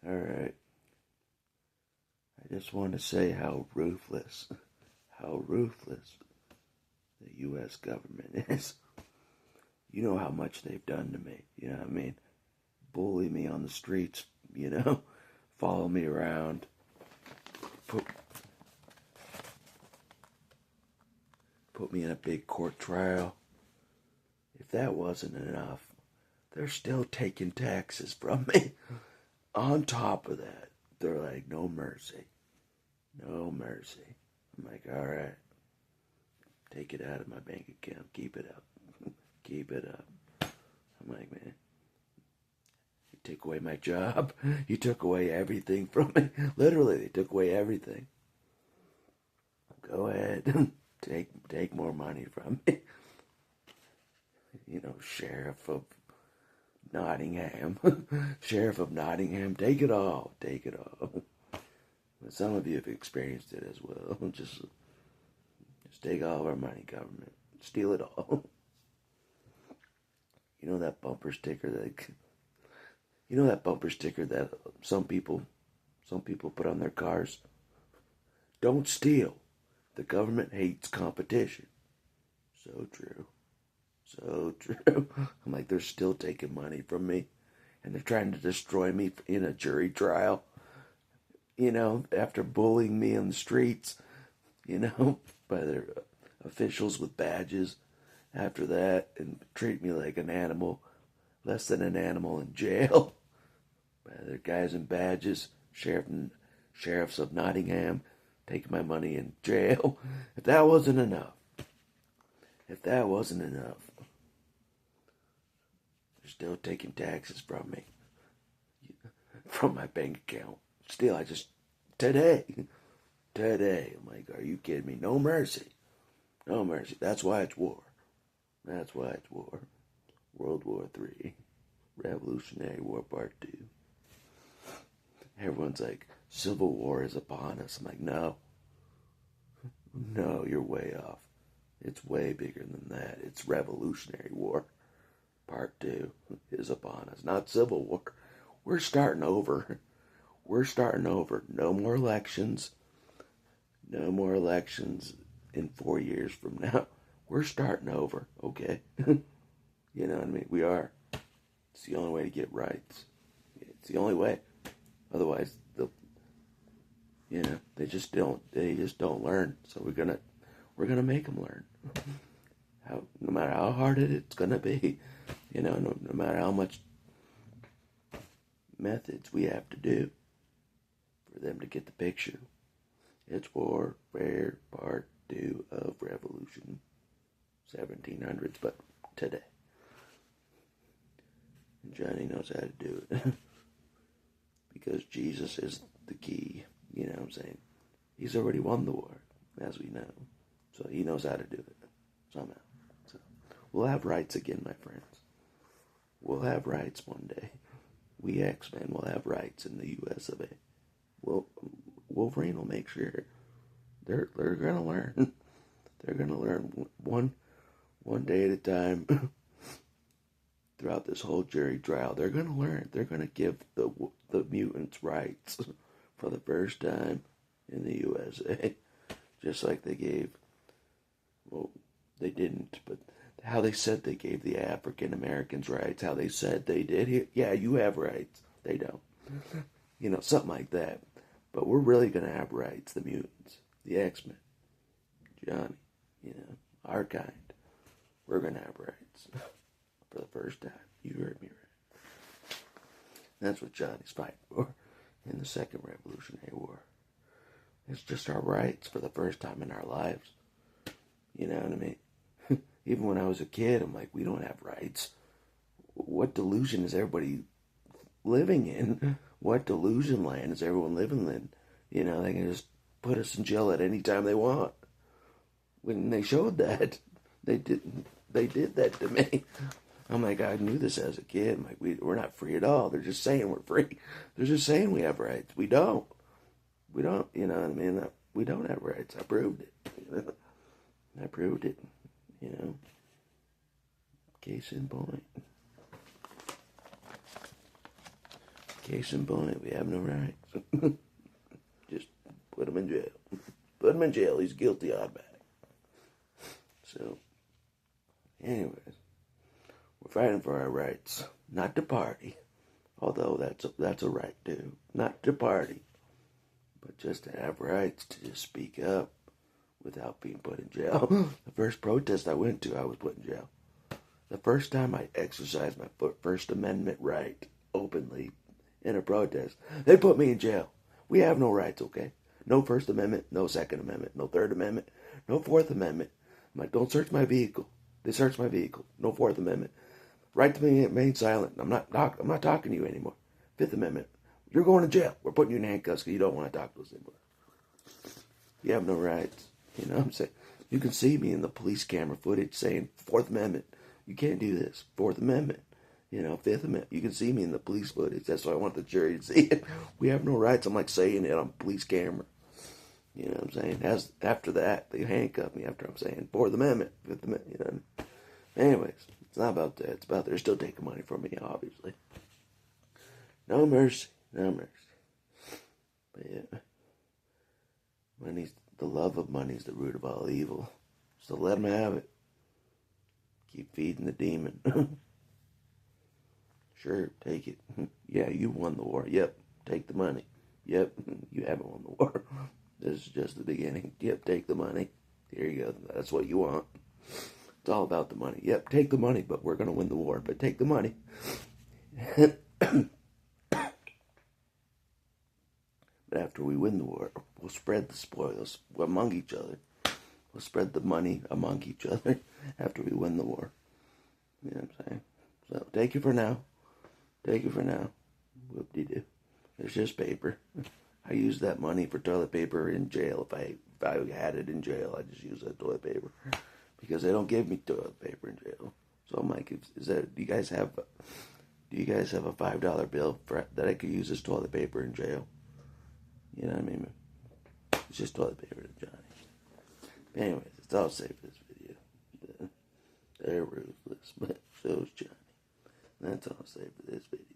Alright. I just want to say how ruthless the U.S. government is. You know how much they've done to me. You know what I mean? Bully me on the streets, follow me around, put, put me in a big court trial. If that wasn't enough, they're still taking taxes from me. On top of that, they're like, no mercy. No mercy. I'm like, all right. Take it out of my bank account. Keep it up. Keep it up. I'm like, man, you took away my job. You took away everything from me. Literally, they took away everything. Go ahead. Take more money from me. Sheriff of Nottingham. Sheriff of Nottingham, take it all. Take it all. Some of you have experienced it as well. Just take all of our money, government. Steal it all. You know that bumper sticker that some people put on their cars? Don't steal. The government hates competition. So true. So true. I'm like, they're still taking money from me. And they're trying to destroy me in a jury trial. After bullying me on the streets, by their officials with badges. After that, and treat me like an animal, less than an animal in jail. By their guys in badges, sheriffs of Nottingham, taking my money in jail. If that wasn't enough, they're still taking taxes from me, from my bank account. Still, today, I'm like, are you kidding me? No mercy. No mercy. That's why it's war. That's why it's war. World War III. Revolutionary War Part 2. Everyone's like, Civil War is upon us. I'm like, no. No, you're way off. It's way bigger than that. It's Revolutionary War Part 2 is upon us. Not Civil War. We're starting over. We're starting over. No more elections. No more elections in 4 years from now. We're starting over, okay? You know what I mean? We are. It's the only way to get rights. It's the only way. Otherwise, they just don't learn. So we're gonna make them learn. No matter how hard it's gonna be, no matter how much methods we have to do for them to get the picture. It's Warfare Part 2 of Revolution. 1700s, but today. And Johnny knows how to do it. Because Jesus is the key. You know what I'm saying? He's already won the war, as we know. So he knows how to do it. Somehow. So we'll have rights again, my friends. We'll have rights one day. We X-Men will have rights in the US of A. Wolverine will make sure they're gonna learn. They're gonna learn one day at a time. Throughout this whole jury trial, they're gonna learn. They're gonna give the mutants rights for the first time in the USA, just like they gave. Well, they didn't, but how they said they gave the African Americans rights. How they said they did. Yeah, you have rights. They don't. Something like that. But we're really gonna have rights. The mutants, the X-Men, Johnny. Our kind. We're gonna have rights. For the first time. You heard me right. That's what Johnny's fighting for in the Second Revolutionary War. It's just our rights for the first time in our lives. You know what I mean? Even when I was a kid, I'm like, we don't have rights. What delusion is everybody living in? What delusion land is everyone living in? They can just put us in jail at any time they want. When they showed that, they did that to me. I'm like, I knew this as a kid. I'm like, we're not free at all. They're just saying we're free. They're just saying we have rights. We don't. We don't, you know what I mean? We don't have rights. I proved it. I proved it, Case in point. Case in point, we have no rights. Just put him in jail. Put him in jail. He's guilty automatic. So, anyways, we're fighting for our rights, not to party. Although that's a right too. Not to party, but just to have rights to just speak up without being put in jail. The first protest I went to, I was put in jail. The first time I exercised my First Amendment right openly in a protest, they put me in jail. We have no rights, okay? No First Amendment, no Second Amendment, no Third Amendment, no Fourth Amendment. Don't search my vehicle. They searched my vehicle. No Fourth Amendment. Right to remain silent. I'm not talking to you anymore. Fifth Amendment. You're going to jail. We're putting you in handcuffs because you don't want to talk to us anymore. You have no rights. You know what I'm saying? You can see me in the police camera footage saying Fourth Amendment. You can't do this. Fourth Amendment. Fifth Amendment. You can see me in the police footage. That's why I want the jury to see it. We have no rights. I'm like saying it on police camera. You know what I'm saying? After that, they handcuff me after I'm saying Fourth Amendment, Fifth Amendment. You know. Anyways, it's not about that. It's about they're still taking money from me, obviously. No mercy. No mercy. But yeah. The love of money is the root of all evil. So let them have it. Keep feeding the demon. Sure, take it. Yeah, you won the war. Yep, take the money. Yep, you haven't won the war. This is just the beginning. Yep, take the money. Here you go. That's what you want. It's all about the money. Yep, take the money, but we're going to win the war. But take the money. But after we win the war, we'll spread the spoils among each other. We'll spread the money among each other after we win the war. You know what I'm saying? So, take it for now. Take it for now. Whoop-de-doo. It's just paper. I use that money for toilet paper in jail. If I had it in jail, I just use that toilet paper. Because they don't give me toilet paper in jail. So I'm like, do you guys have a $5 bill that I could use as toilet paper in jail? You know what I mean? It's just toilet paper to Johnny. Anyways, it's all safe for this video. They're ruthless, but so's Johnny. That's all safe for this video.